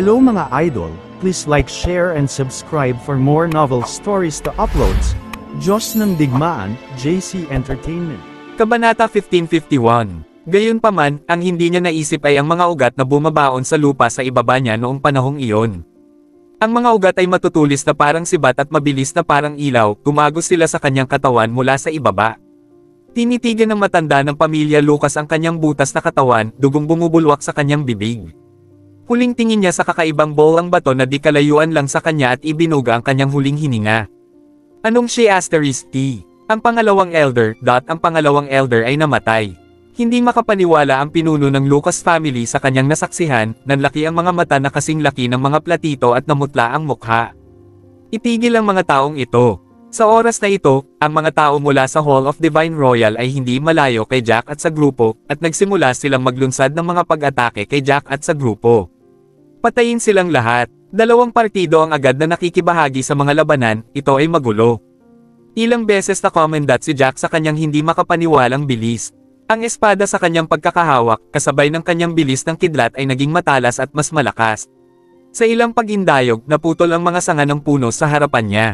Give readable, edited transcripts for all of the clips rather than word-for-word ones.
Hello mga idol, please like, share and subscribe for more novel stories to uploads. Diyos ng Digmaan, JC Entertainment. Kabanata 1551. Gayunpaman, ang hindi niya naisip ay ang mga ugat na bumabaon sa lupa sa ibaba niya noong panahong iyon. Ang mga ugat ay matutulis na parang sibat at mabilis na parang ilaw, tumagos sila sa kanyang katawan mula sa ibaba. Tinitigan ng matanda ng pamilya Lucas ang kanyang butas na katawan, dugong bumubulwak sa kanyang bibig. Huling tingin niya sa kakaibang bolang bato na di kalayuan lang sa kanya at ibinuga ang kanyang huling hininga. Anong siya *T? Ang pangalawang elder, ang pangalawang elder ay namatay. Hindi makapaniwala ang pinuno ng Lucas family sa kanyang nasaksihan, nanlaki ang mga mata na kasing laki ng mga platito at namutla ang mukha. Itigil ang mga taong ito. Sa oras na ito, ang mga tao mula sa Hall of Divine Royal ay hindi malayo kay Jack at sa grupo, at nagsimula silang maglunsad ng mga pag-atake kay Jack at sa grupo. Patayin silang lahat. Dalawang partido ang agad na nakikibahagi sa mga labanan, ito ay magulo. Ilang beses na commendat si Jack sa kanyang hindi makapaniwalang bilis. Ang espada sa kanyang pagkakahawak, kasabay ng kanyang bilis ng kidlat ay naging matalas at mas malakas. Sa ilang pag-indayog, naputol ang mga sanga ng puno sa harapan niya.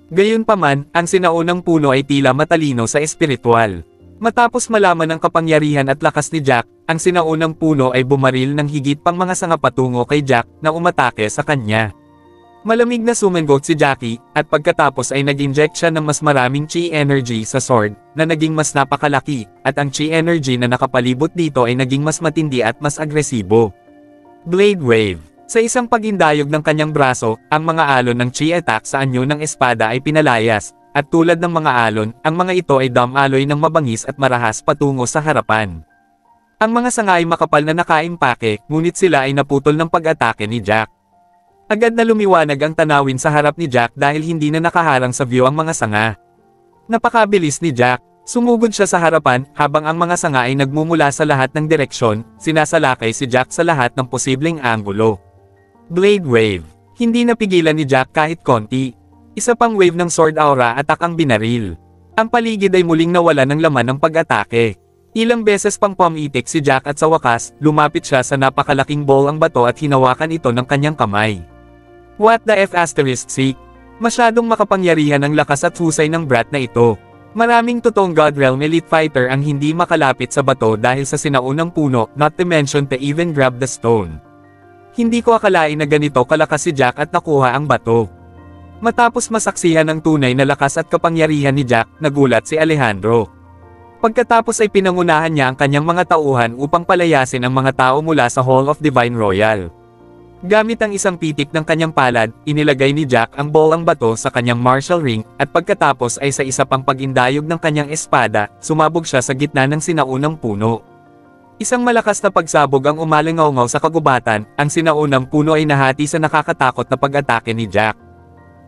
Gayunpaman, ang sinaunang puno ay tila matalino sa espiritual. Matapos malaman ang kapangyarihan at lakas ni Jack, ang sinaunang puno ay bumaril ng higit pang mga sanga patungo kay Jack na umatake sa kanya. Malamig na sumengot si Jackie, at pagkatapos ay nag-inject siya ng mas maraming chi energy sa sword, na naging mas napakalaki, at ang chi energy na nakapalibot dito ay naging mas matindi at mas agresibo. Blade Wave. Sa isang pagindayog ng kanyang braso, ang mga alon ng chi attack sa anyo ng espada ay pinalayas, at tulad ng mga alon, ang mga ito ay dumaloy ng mabangis at marahas patungo sa harapan. Ang mga sanga ay makapal na nakaimpake, ngunit sila ay naputol ng pag-atake ni Jack. Agad na lumiwanag ang tanawin sa harap ni Jack dahil hindi na nakaharang sa view ang mga sanga. Napakabilis ni Jack. Sumugod siya sa harapan, habang ang mga sanga ay nagmumula sa lahat ng direksyon, sinasalakay si Jack sa lahat ng posibleng anggulo. Blade Wave. Hindi napigilan ni Jack kahit konti. Isa pang wave ng sword aura attack ang binaril. Ang paligid ay muling nawala ng laman ng pag-atake. Ilang beses pang pumitik si Jack at sa wakas, lumapit siya sa napakalaking bolang bato at hinawakan ito ng kanyang kamay. What the F***? Masyadong makapangyarihan ang lakas at husay ng brat na ito. Maraming totoong God Realm Elite Fighter ang hindi makalapit sa bato dahil sa sinaunang puno, not to mention to even grab the stone. Hindi ko akalain na ganito kalakas si Jack at nakuha ang bato. Matapos masaksihan ang tunay na lakas at kapangyarihan ni Jack, nagulat si Alejandro. Pagkatapos ay pinangunahan niya ang kanyang mga tauhan upang palayasin ang mga tao mula sa Hall of Divine Royal. Gamit ang isang pitik ng kanyang palad, inilagay ni Jack ang bolang bato sa kanyang martial ring, at pagkatapos ay sa isa pang pag-indayog ng kanyang espada, sumabog siya sa gitna ng sinaunang puno. Isang malakas na pagsabog ang umalingaw-ngaw sa kagubatan, ang sinaunang puno ay nahati sa nakakatakot na pag-atake ni Jack.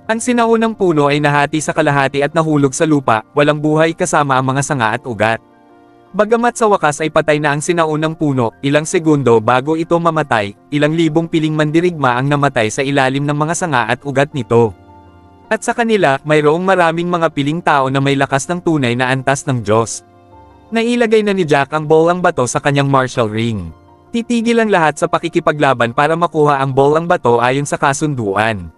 Ang sinaunang puno ay nahati sa kalahati at nahulog sa lupa, walang buhay kasama ang mga sanga at ugat. Bagamat sa wakas ay patay na ang sinaunang puno, ilang segundo bago ito mamatay, ilang libong piling mandirigma ang namatay sa ilalim ng mga sanga at ugat nito. At sa kanila, mayroong maraming mga piling tao na may lakas ng tunay na antas ng Diyos. Nailagay na ni Jack ang bolang bato sa kanyang martial ring. Titigil ang lahat sa pakikipaglaban para makuha ang bolang bato ayon sa kasunduan.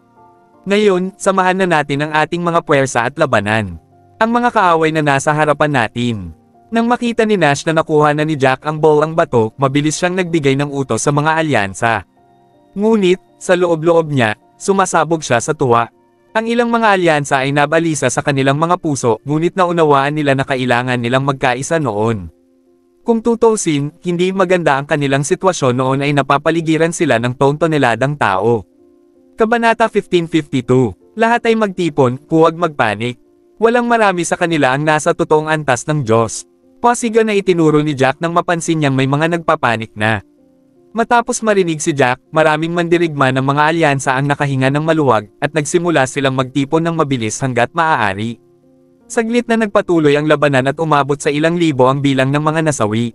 Ngayon, samahan na natin ang ating mga puwersa at labanan. Ang mga kaaway na nasa harapan natin. Nang makita ni Nash na nakuha na ni Jack ang bolang bato, mabilis siyang nagbigay ng utos sa mga alyansa. Ngunit, sa loob-loob niya, sumasabog siya sa tuwa. Ang ilang mga alyansa ay nabalisa sa kanilang mga puso, ngunit naunawaan nila na kailangan nilang magkaisa noon. Kung tutuusin, hindi maganda ang kanilang sitwasyon noon ay napapaligiran sila ng tontoneladang tao. Kabanata 1552. Lahat ay magtipon, huwag magpanik. Walang marami sa kanila ang nasa totoong antas ng Diyos. Pasiga na itinuro ni Jack nang mapansin niyang may mga nagpapanik na. Matapos marinig si Jack, maraming mandirigma ng mga alyansa ang nakahinga ng maluwag, at nagsimula silang magtipon ng mabilis hanggat maaari. Saglit na nagpatuloy ang labanan at umabot sa ilang libo ang bilang ng mga nasawi.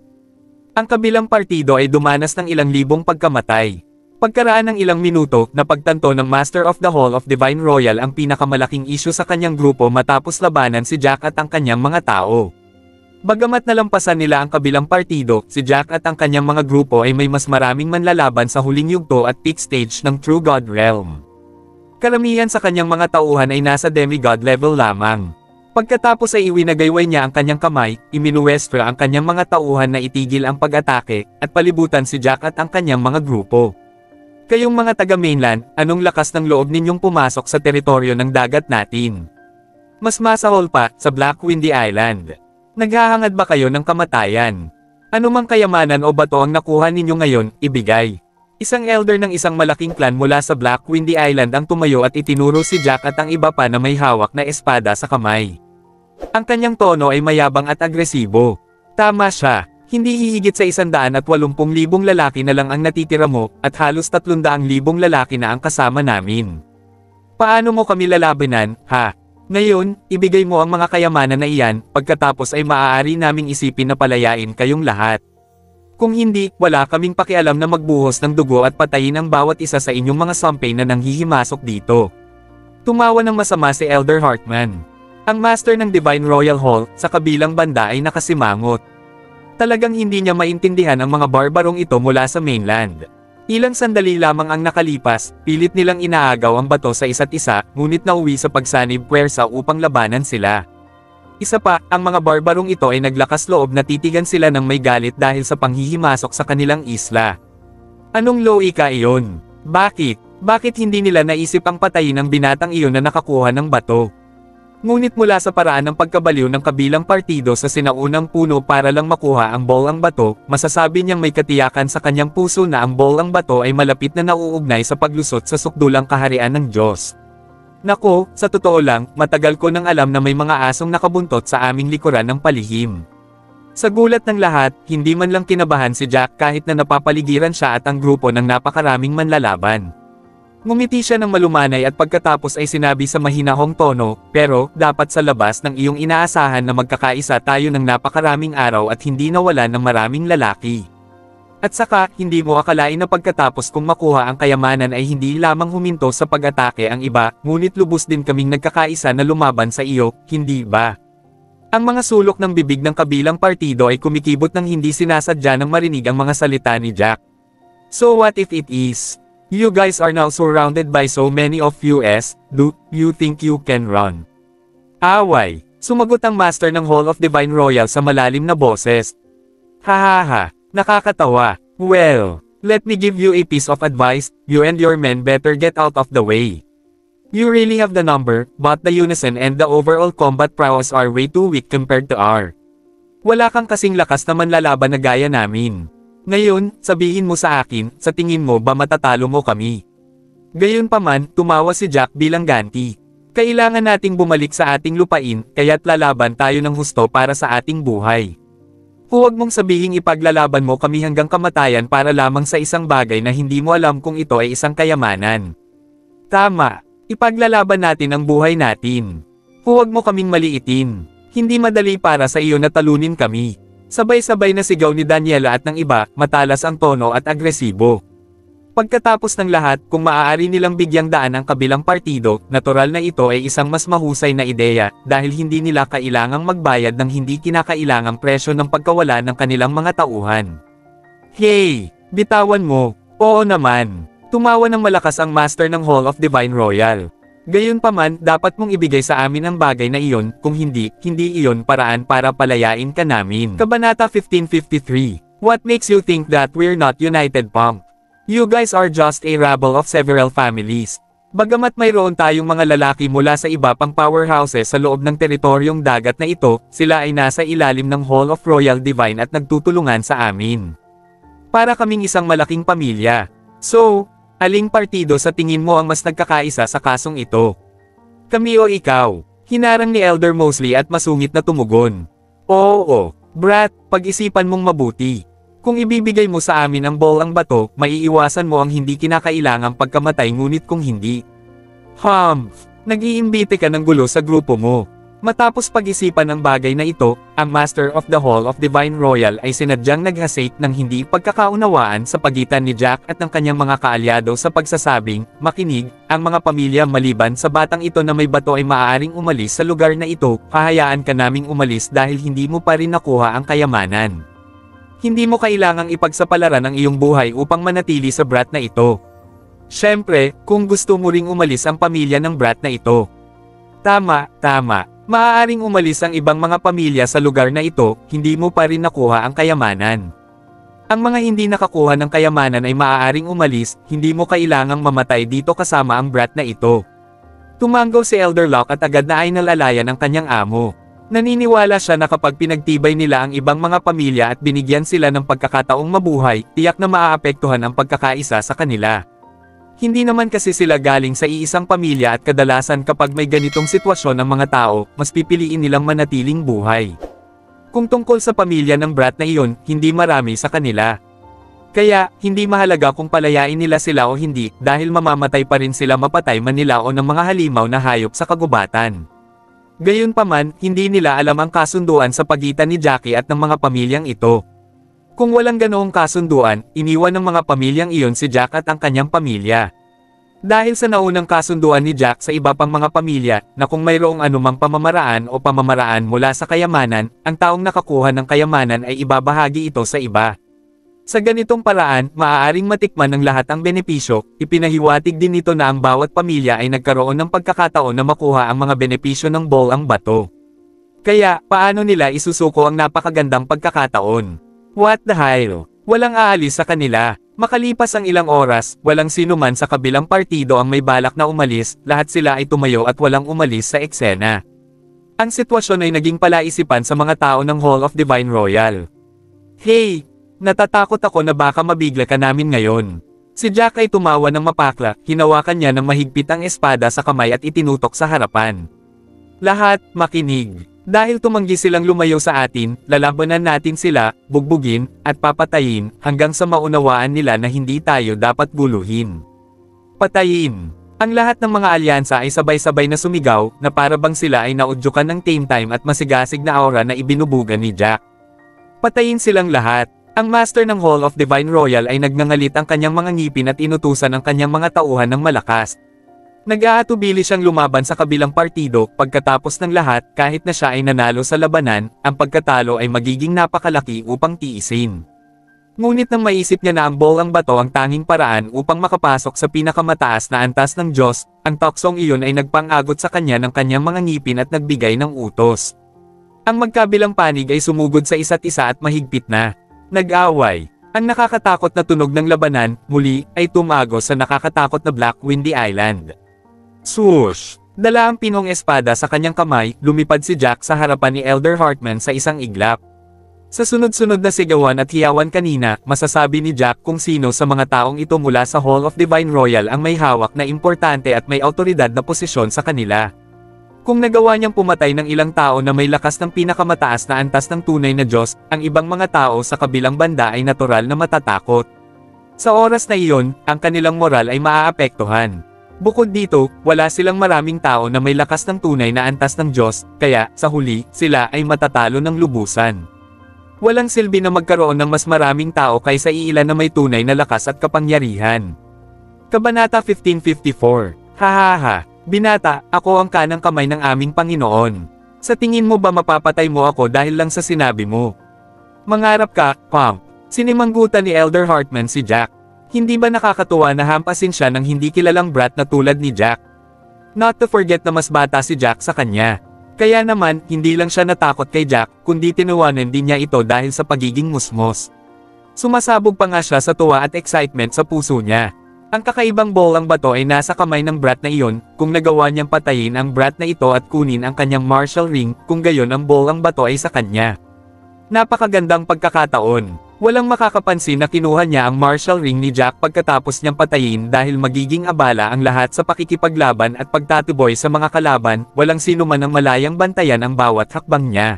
Ang kabilang partido ay dumanas ng ilang libong pagkamatay. Pagkaraan ng ilang minuto, napagtanto ng Master of the Hall of Divine Royal ang pinakamalaking isyu sa kanyang grupo matapos labanan si Jack at ang kanyang mga tao. Bagamat nalampasan nila ang kabilang partido, si Jack at ang kanyang mga grupo ay may mas maraming manlalaban sa huling yugto at peak stage ng True God Realm. Karamihan sa kanyang mga tauhan ay nasa demigod level lamang. Pagkatapos ay iwinagayway niya ang kanyang kamay, iminuwestra ang kanyang mga tauhan na itigil ang pag-atake, at palibutan si Jack at ang kanyang mga grupo. Kayong mga taga-mainland, anong lakas ng loob ninyong pumasok sa teritoryo ng dagat natin? Mas masahol pa, sa Black Windy Island. Naghahangad ba kayo ng kamatayan? Anumang kayamanan o bato ang nakuha ninyo ngayon, ibigay. Isang elder ng isang malaking clan mula sa Black Windy Island ang tumayo at itinuro si Jack at ang iba pa na may hawak na espada sa kamay. Ang kanyang tono ay mayabang at agresibo. Tama siya, hindi hihigit sa 180,000 lalaki na lang ang natitira mo, at halos 300,000 lalaki na ang kasama namin. Paano mo kami lalabanan, ha? Ngayon, ibigay mo ang mga kayamanan na iyan, pagkatapos ay maaari naming isipin na palayain kayong lahat. Kung hindi, wala kaming pakialam na magbuhos ng dugo at patayin ang bawat isa sa inyong mga sampay na nanghihimasok dito. Tumawa ng masama si Elder Hartman. Ang master ng Divine Royal Hall, sa kabilang banda ay nakasimangot. Talagang hindi niya maintindihan ang mga barbarong ito mula sa mainland. Ilang sandali lamang ang nakalipas, pilit nilang inaagaw ang bato sa isa't isa, ngunit nauwi sa pagsanib puwersa upang labanan sila. Isa pa, ang mga barbarong ito ay naglakas loob na titigan sila ng may galit dahil sa panghihimasok sa kanilang isla. Anong loika iyon? Bakit? Bakit hindi nila naisip ang patayin ang binatang iyon na nakakuha ng bato? Ngunit mula sa paraan ng pagkabaliw ng kabilang partido sa sinaunang puno para lang makuha ang bolang bato, masasabi niyang may katiyakan sa kanyang puso na ang bolang bato ay malapit na nauugnay sa paglusot sa sukdulang kaharian ng Diyos. Nako, sa totoo lang, matagal ko nang alam na may mga asong nakabuntot sa aming likuran ng palihim. Sa gulat ng lahat, hindi man lang kinabahan si Jack kahit na napapaligiran siya at ang grupo ng napakaraming manlalaban. Ngumiti siya ng malumanay at pagkatapos ay sinabi sa mahinahong tono, pero, dapat sa labas ng iyong inaasahan na magkakaisa tayo ng napakaraming araw at hindi nawalan ng maraming lalaki. At saka, hindi mo akalain na pagkatapos kong makuha ang kayamanan ay hindi lamang huminto sa pag-atake ang iba, ngunit lubos din kaming nagkakaisa na lumaban sa iyo, hindi ba? Ang mga sulok ng bibig ng kabilang partido ay kumikibot nang hindi sinasadya ng marinig ang mga salita ni Jack. So what if it is? You guys are now surrounded by so many of US, do you think you can run? Away, sumagot ang master ng Hall of Divine Royal sa malalim na boses. Hahaha, nakakatawa. Well, let me give you a piece of advice, you and your men better get out of the way. You really have the number, but the unison and the overall combat prowess are way too weak compared to our. Wala kang kasing lakas na manlalaban na gaya namin. Ngayon, sabihin mo sa akin, sa tingin mo ba matatalo mo kami? Gayunpaman, tumawa si Jack bilang ganti. Kailangan nating bumalik sa ating lupain, kaya't lalaban tayo ng husto para sa ating buhay. Huwag mong sabihing ipaglalaban mo kami hanggang kamatayan para lamang sa isang bagay na hindi mo alam kung ito ay isang kayamanan. Tama, ipaglalaban natin ang buhay natin. Huwag mo kaming maliitin. Hindi madali para sa iyo na talunin kami. Sabay-sabay na sigaw ni Daniela at ng iba, matalas ang tono at agresibo. Pagkatapos ng lahat, kung maaari nilang bigyang daan ang kabilang partido, natural na ito ay isang mas mahusay na ideya, dahil hindi nila kailangang magbayad ng hindi kinakailangang presyo ng pagkawala ng kanilang mga tauhan. Hey! Bitawan mo! Oo naman! Tumawa ng malakas ang master ng Hall of Divine Royal. Gayunpaman, dapat mong ibigay sa amin ang bagay na iyon, kung hindi, hindi iyon paraan para palayain ka namin. Kabanata 1553. What makes you think that we're not united, Pump? You guys are just a rabble of several families. Bagamat mayroon tayong mga lalaki mula sa iba pang powerhouses sa loob ng teritoryong dagat na ito, sila ay nasa ilalim ng Hall of Royal Divine at nagtutulungan sa amin. Para kaming isang malaking pamilya. So, aling partido sa tingin mo ang mas nagkakaisa sa kasong ito? Kami o ikaw? Hinarang ni Elder Mosley at masungit na tumugon. Oo, Brat, pag-isipan mong mabuti. Kung ibibigay mo sa amin ang bolang bato, maiiwasan mo ang hindi kinakailangang pagkamatay ngunit kung hindi. Nag-iimbite ka ng gulo sa grupo mo. Matapos pag-isipan ang bagay na ito, ang Master of the Hall of Divine Royal ay sinadyang naghasik ng hindi pagkakaunawaan sa pagitan ni Jack at ng kanyang mga kaalyado sa pagsasabing, makinig, ang mga pamilya maliban sa batang ito na may bato ay maaaring umalis sa lugar na ito, hahayaan ka naming umalis dahil hindi mo pa rin nakuha ang kayamanan. Hindi mo kailangang ipagsapalaran ang iyong buhay upang manatili sa brat na ito. Siyempre, kung gusto mo ring umalis ang pamilya ng brat na ito. Tama. Maaaring umalis ang ibang mga pamilya sa lugar na ito, hindi mo pa rin nakuha ang kayamanan. Ang mga hindi nakakuha ng kayamanan ay maaaring umalis, hindi mo kailangang mamatay dito kasama ang brat na ito. Tumanggaw si Elder Locke at agad na ay nalalayan ang kanyang amo. Naniniwala siya na kapag pinagtibay nila ang ibang mga pamilya at binigyan sila ng pagkakataong mabuhay, tiyak na maaapektuhan ang pagkakaisa sa kanila. Hindi naman kasi sila galing sa iisang pamilya at kadalasan kapag may ganitong sitwasyon ang mga tao, mas pipiliin nilang manatiling buhay. Kung tungkol sa pamilya ng brat na iyon, hindi marami sa kanila. Kaya, hindi mahalaga kung palayain nila sila o hindi, dahil mamamatay pa rin sila mapatay man nila o ng mga halimaw na hayop sa kagubatan. Gayunpaman, hindi nila alam ang kasunduan sa pagitan ni Jackie at ng mga pamilyang ito. Kung walang ganoong kasunduan, iniwan ng mga pamilyang iyon si Jack at ang kanyang pamilya. Dahil sa naunang kasunduan ni Jack sa iba pang mga pamilya, na kung mayroong anumang pamamaraan o pamamaraan mula sa kayamanan, ang taong nakakuha ng kayamanan ay ibabahagi ito sa iba. Sa ganitong paraan, maaaring matikman ng lahat ang benepisyo, ipinahiwatig din nito na ang bawat pamilya ay nagkaroon ng pagkakataon na makuha ang mga benepisyo ng bolang bato. Kaya, paano nila isusuko ang napakagandang pagkakataon? What the hell? Walang aalis sa kanila. Makalipas ang ilang oras, walang sino man sa kabilang partido ang may balak na umalis, lahat sila ay tumayo at walang umalis sa eksena. Ang sitwasyon ay naging palaisipan sa mga tao ng Hall of Divine Royal. Hey! Natatakot ako na baka mabigla ka namin ngayon. Si Jack ay tumawa ng mapakla, hinawakan niya ng mahigpit ang espada sa kamay at itinutok sa harapan. Lahat, makinig. Dahil tumanggi silang lumayo sa atin, lalabanan natin sila, bugbugin, at papatayin, hanggang sa maunawaan nila na hindi tayo dapat guluhin. Patayin! Ang lahat ng mga alyansa ay sabay-sabay na sumigaw, na para bang sila ay naudyukan ng Tame Time at masigasig na aura na ibinubugan ni Jack. Patayin silang lahat. Ang Master ng Hall of Divine Royal ay nagngangalit ang kanyang mga ngipin at inutusan ang kanyang mga tauhan ng malakas. Nag-aatubili siyang lumaban sa kabilang partido, pagkatapos ng lahat, kahit na siya ay nanalo sa labanan, ang pagkatalo ay magiging napakalaki upang tiisin. Ngunit nang maisip niya na ang bolang bato ang tanging paraan upang makapasok sa pinakamataas na antas ng Diyos, ang toksong iyon ay nagpang-agot sa kanya ng kanyang mga ngipin at nagbigay ng utos. Ang magkabilang panig ay sumugod sa isa't isa at mahigpit na nag-away. Ang nakakatakot na tunog ng labanan, muli, ay tumagos sa nakakatakot na Black Windy Island. Swoosh! Dala ang pinong espada sa kanyang kamay, lumipad si Jack sa harapan ni Elder Hartman sa isang iglap. Sa sunod-sunod na sigawan at hiyawan kanina, masasabi ni Jack kung sino sa mga taong ito mula sa Hall of Divine Royal ang may hawak na importante at may awtoridad na posisyon sa kanila. Kung nagawa niyang pumatay ng ilang tao na may lakas ng pinakamataas na antas ng tunay na Diyos, ang ibang mga tao sa kabilang banda ay natural na matatakot. Sa oras na iyon, ang kanilang moral ay maaapektuhan. Bukod dito, wala silang maraming tao na may lakas ng tunay na antas ng Diyos, kaya, sa huli, sila ay matatalo ng lubusan. Walang silbi na magkaroon ng mas maraming tao kaysa iilan na may tunay na lakas at kapangyarihan. Kabanata 1554. Hahaha, binata, ako ang kanang kamay ng aming Panginoon. Sa tingin mo ba mapapatay mo ako dahil lang sa sinabi mo? Mangarap ka, pump. Sinimanggutan ni Elder Hartman si Jack. Hindi ba nakakatuwa na hampasin siya ng hindi kilalang brat na tulad ni Jack? Not to forget na mas bata si Jack sa kanya. Kaya naman, hindi lang siya natakot kay Jack, kundi tinuwanan din niya ito dahil sa pagiging musmos. Sumasabog pa nga siya sa tuwa at excitement sa puso niya. Ang kakaibang bolang bato ay nasa kamay ng brat na iyon, kung nagawa niyang patayin ang brat na ito at kunin ang kanyang martial ring, kung gayon ang bolang bato ay sa kanya. Napakagandang pagkakataon. Walang makakapansin na kinuha niya ang martial ring ni Jack pagkatapos niyang patayin dahil magiging abala ang lahat sa pakikipaglaban at pagtatuboy sa mga kalaban, walang sino man ang malayang bantayan ang bawat hakbang niya.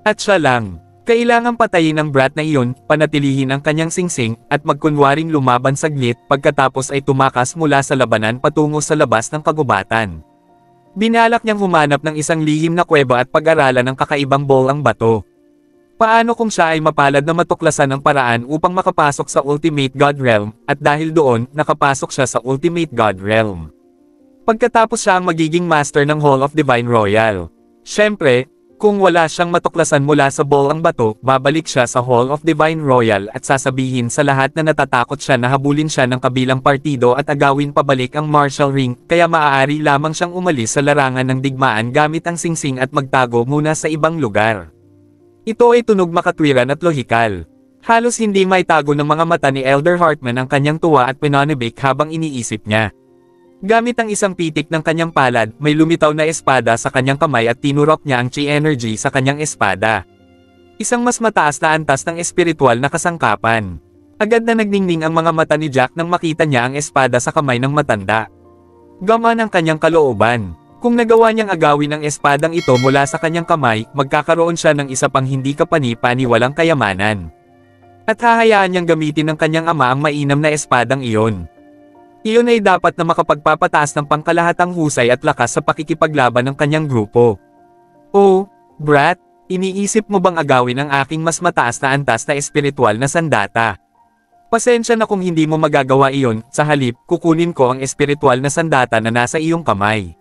At siya lang. Kailangang patayin ang brat na iyon, panatilihin ang kanyang singsing, at magkunwaring lumaban saglit, pagkatapos ay tumakas mula sa labanan patungo sa labas ng kagubatan. Binalak niyang humanap ng isang lihim na kuweba at pag-aralan ng kakaibang bolang bato. Paano kung siya ay mapalad na matuklasan ang paraan upang makapasok sa Ultimate God Realm, at dahil doon, nakapasok siya sa Ultimate God Realm. Pagkatapos siya ang magiging master ng Hall of Divine Royal. Siyempre, kung wala siyang matuklasan mula sa bolang bato, babalik siya sa Hall of Divine Royal at sasabihin sa lahat na natatakot siya na habulin siya ng kabilang partido at agawin pabalik ang martial ring, kaya maaari lamang siyang umalis sa larangan ng digmaan gamit ang singsing at magtago muna sa ibang lugar. Ito ay tunog makatwiran at lohikal. Halos hindi maitago ng mga mata ni Elder Hartman ang kanyang tuwa at pinanibik habang iniisip niya. Gamit ang isang pitik ng kanyang palad, may lumitaw na espada sa kanyang kamay at tinurok niya ang chi energy sa kanyang espada. Isang mas mataas na antas ng espiritual na kasangkapan. Agad na nagningning ang mga mata ni Jack nang makita niya ang espada sa kamay ng matanda. Gaman ang kanyang kalooban. Kung nagawa niyang agawin ang espadang ito mula sa kanyang kamay, magkakaroon siya ng isa pang hindi kapani-paniwalang kayamanan. At hahayaan niyang gamitin ng kanyang ama ang mainam na espadang iyon. Iyon ay dapat na makapagpapataas ng pangkalahatang husay at lakas sa pakikipaglaban ng kanyang grupo. Oh, Brat, iniisip mo bang agawin ang aking mas mataas na antas na espiritual na sandata? Pasensya na kung hindi mo magagawa iyon, sa halip, kukunin ko ang espiritual na sandata na nasa iyong kamay.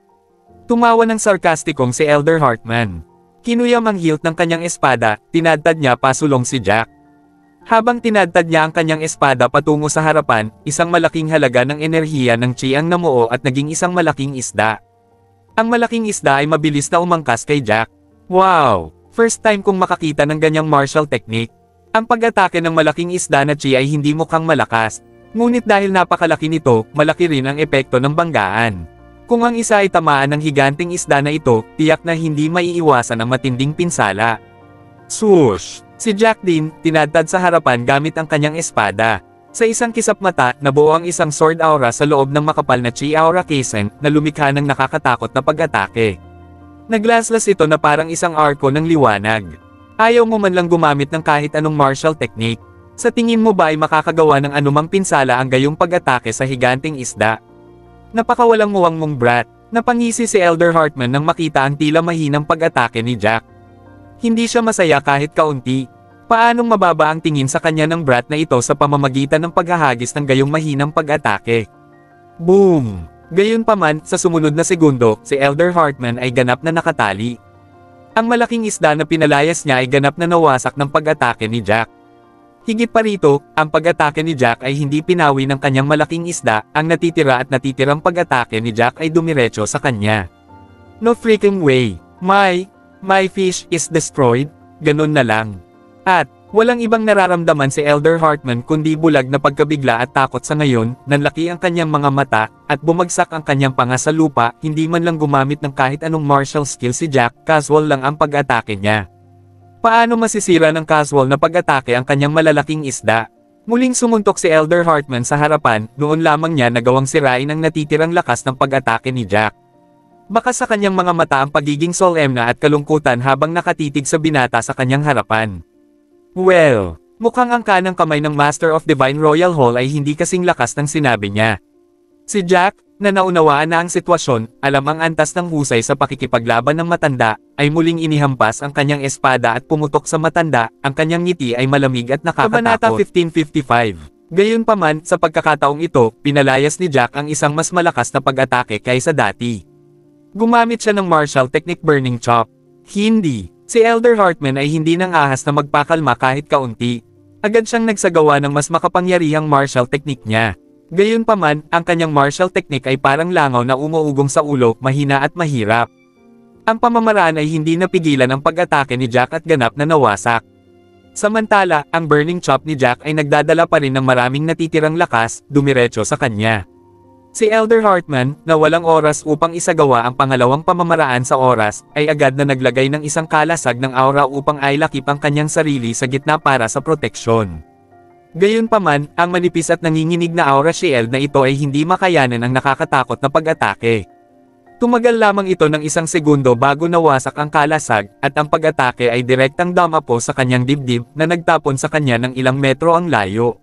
Tumawa ng sarkastikong si Elder Hartman. Kinuyam ang hilt ng kanyang espada, tinadtad niya pasulong si Jack. Habang tinadtad niya ang kanyang espada patungo sa harapan, isang malaking halaga ng enerhiya ng chi ang namuo at naging isang malaking isda. Ang malaking isda ay mabilis na umangkas kay Jack. Wow! First time kong makakita ng ganyang martial technique. Ang pag-atake ng malaking isda na chi ay hindi mukhang malakas. Ngunit dahil napakalaki nito, malaki rin ang epekto ng banggaan. Kung ang isa ay tamaan ng higanting isda na ito, tiyak na hindi maiiwasan ang matinding pinsala. Swoosh! Si Jack din, tinadtad sa harapan gamit ang kanyang espada. Sa isang kisap mata, nabuo ang isang sword aura sa loob ng makapal na chi aura casing na lumikha ng nakakatakot na pag-atake. Naglaslas ito na parang isang arko ng liwanag. Ayaw mo man lang gumamit ng kahit anong martial technique. Sa tingin mo ba ay makakagawa ng anumang pinsala ang gayong pag-atake sa higanting isda? Napakawalang muwang mong Brat, napangisi si Elder Hartman nang makita ang tila mahinang pag-atake ni Jack. Hindi siya masaya kahit kaunti. Paanong mababa ang tingin sa kanya ng Brat na ito sa pamamagitan ng paghahagis ng gayong mahinang pag-atake? Boom! Gayunpaman, sa sumunod na segundo, si Elder Hartman ay ganap na nakatali. Ang malaking isda na pinalayas niya ay ganap na nawasak ng pag-atake ni Jack. Higit pa rito, ang pag-atake ni Jack ay hindi pinawi ng kanyang malaking isda, ang natitira at natitirang pag-atake ni Jack ay dumiretso sa kanya. No freaking way! My fish is destroyed, ganun na lang. At, walang ibang nararamdaman si Elder Hartman kundi bulag na pagkabigla at takot sa ngayon, nanlaki ang kanyang mga mata, at bumagsak ang kanyang panga sa lupa, hindi man lang gumamit ng kahit anong martial skill si Jack, casual lang ang pag-atake niya. Paano masisira ng casual na pag-atake ang kanyang malalaking isda? Muling sumuntok si Elder Hartman sa harapan, noon lamang niya nagawang sirain ang natitirang lakas ng pag-atake ni Jack. Baka sa kanyang mga mata ang pagiging solemna at kalungkutan habang nakatitig sa binata sa kanyang harapan. Well, mukhang ang kanang kamay ng Master of Divine Royal Hall ay hindi kasing lakas ng sinabi niya. Si Jack, na naunawaan na ang sitwasyon, alam ang antas ng husay sa pakikipaglaban ng matanda, ay muling inihampas ang kanyang espada at pumutok sa matanda, ang kanyang ngiti ay malamig at nakakatakot. Kabanata 1555. Gayunpaman, sa pagkakataong ito, pinalayas ni Jack ang isang mas malakas na pag-atake kaysa dati. Gumamit siya ng martial technique Burning Chop. Hindi. Si Elder Hartman ay hindi nang ahas na magpakalma kahit kaunti. Agad siyang nagsagawa ng mas makapangyarihang martial technique niya. Gayunpaman, ang kanyang martial technique ay parang langaw na umuugong sa ulo, mahina at mahirap. Ang pamamaraan ay hindi napigilan ang pag-atake ni Jack at ganap na nawasak. Samantala, ang Burning Chop ni Jack ay nagdadala pa rin ng maraming natitirang lakas, dumiretso sa kanya. Si Elder Hartman, na walang oras upang isagawa ang pangalawang pamamaraan sa oras, ay agad na naglagay ng isang kalasag ng aura upang ailakip ang kanyang sarili sa gitna para sa proteksyon. Gayunpaman, ang manipis at nanginginig na aura shield na ito ay hindi makayanan ang nakakatakot na pag-atake. Tumagal lamang ito ng isang segundo bago nawasak ang kalasag, at ang pag-atake ay direktang damapo sa kanyang dibdib na nagtapon sa kanya ng ilang metro ang layo.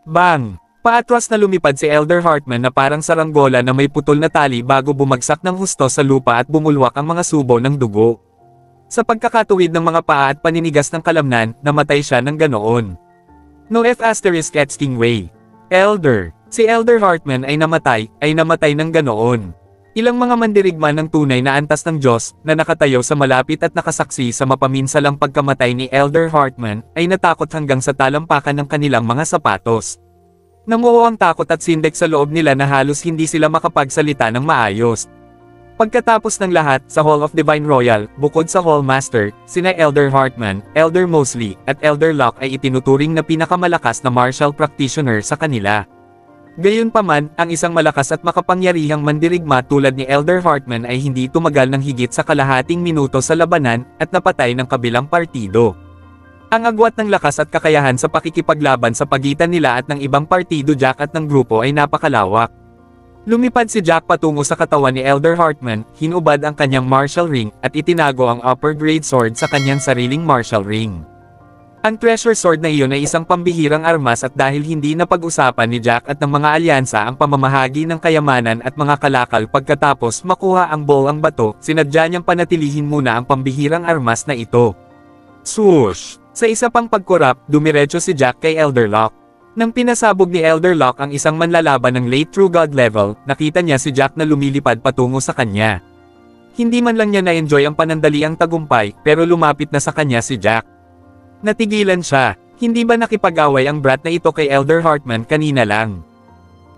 Bang! Paatras na lumipad si Elder Hartman na parang saranggola na may putol na tali bago bumagsak ng husto sa lupa at bumulwak ang mga subo ng dugo. Sa pagkakatuwid ng mga paa at paninigas ng kalamnan, namatay siya ng ganoon. No F*** Way. Elder. Si Elder Hartman ay namatay ng ganoon. Ilang mga mandirigma ng tunay na antas ng Diyos, na nakatayo sa malapit at nakasaksi sa mapaminsalang pagkamatay ni Elder Hartman, ay natakot hanggang sa talampakan ng kanilang mga sapatos. Namuo ang takot at sindak sa loob nila na halos hindi sila makapagsalita ng maayos. Pagkatapos ng lahat, sa Hall of Divine Royal, bukod sa Hall Master, sina Elder Hartman, Elder Mosley, at Elder Locke ay itinuturing na pinakamalakas na martial practitioner sa kanila. Gayunpaman, ang isang malakas at makapangyarihang mandirigma tulad ni Elder Hartman ay hindi tumagal ng higit sa kalahating minuto sa labanan, at napatay ng kabilang partido. Ang agwat ng lakas at kakayahan sa pakikipaglaban sa pagitan nila at ng ibang partido Jack at ng grupo ay napakalawak. Lumipad si Jack patungo sa katawan ni Elder Hartman, hinubad ang kanyang martial ring, at itinago ang upper grade sword sa kanyang sariling martial ring. Ang treasure sword na iyon ay isang pambihirang armas at dahil hindi napag-usapan ni Jack at ng mga alyansa ang pamamahagi ng kayamanan at mga kalakal pagkatapos makuha ang bolang bato, sinadya niyang panatilihin muna ang pambihirang armas na ito. Swoosh! Sa isa pang pagkurap, dumiretso si Jack kay Elder Locke. Nang pinasabog ni Elder Locke ang isang manlalaban ng late True God level, nakita niya si Jack na lumilipad patungo sa kanya. Hindi man lang niya na-enjoy ang panandaliang tagumpay, pero lumapit na sa kanya si Jack. Natigilan siya. Hindi ba nakipag-away ang brat na ito kay Elder Hartman kanina lang?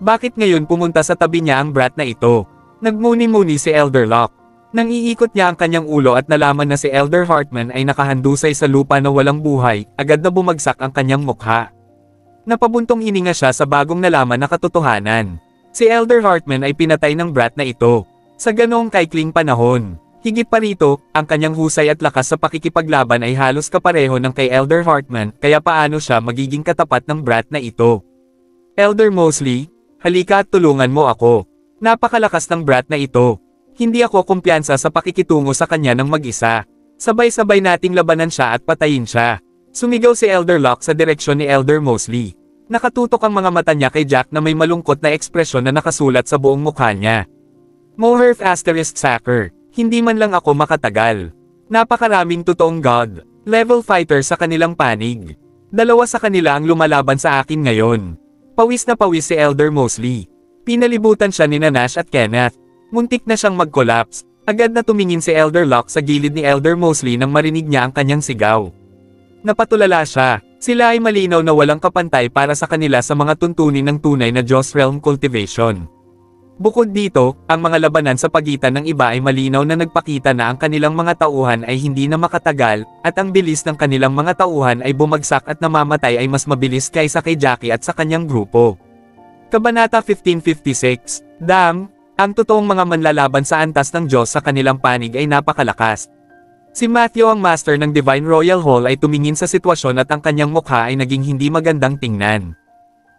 Bakit ngayon pumunta sa tabi niya ang brat na ito? Nagmuni-muni si Elder Locke. Nang iikot niya ang kanyang ulo at nalaman na si Elder Hartman ay nakahandusay sa lupa na walang buhay, agad na bumagsak ang kanyang mukha. Napabuntong hininga siya sa bagong nalaman na katotohanan. Si Elder Hartman ay pinatay ng brat na ito. Sa ganoong kaikling panahon. Higit pa rito, ang kanyang husay at lakas sa pakikipaglaban ay halos kapareho ng kay Elder Hartman, kaya paano siya magiging katapat ng brat na ito? Elder Mosley, halika at tulungan mo ako. Napakalakas ng brat na ito. Hindi ako kumpiyansa sa pakikitungo sa kanya ng mag-isa. Sabay-sabay nating labanan siya at patayin siya. Sumigaw si Elder Locke sa direksyon ni Elder Mosley. Nakatutok ang mga mata niya kay Jack na may malungkot na ekspresyon na nakasulat sa buong mukha niya. Moherf Sacker, hindi man lang ako makatagal. Napakaraming totoong God level fighter sa kanilang panig. Dalawa sa kanila ang lumalaban sa akin ngayon. Pawis na pawis si Elder Mosley. Pinalibutan siya ni Nash at Kenneth. Muntik na siyang mag-collapse. Agad na tumingin si Elder Locke sa gilid ni Elder Mosley nang marinig niya ang kanyang sigaw. Napatulala siya. Sila ay malinaw na walang kapantay para sa kanila sa mga tuntunin ng tunay na Diyos Realm Cultivation. Bukod dito, ang mga labanan sa pagitan ng iba ay malinaw na nagpakita na ang kanilang mga tauhan ay hindi na makatagal, at ang bilis ng kanilang mga tauhan ay bumagsak at namamatay ay mas mabilis kaysa kay Jackie at sa kanyang grupo. Kabanata 1556. Dam, ang totoong mga manlalaban sa antas ng Diyos sa kanilang panig ay napakalakas. Si Matthew ang master ng Divine Royal Hall ay tumingin sa sitwasyon at ang kanyang mukha ay naging hindi magandang tingnan.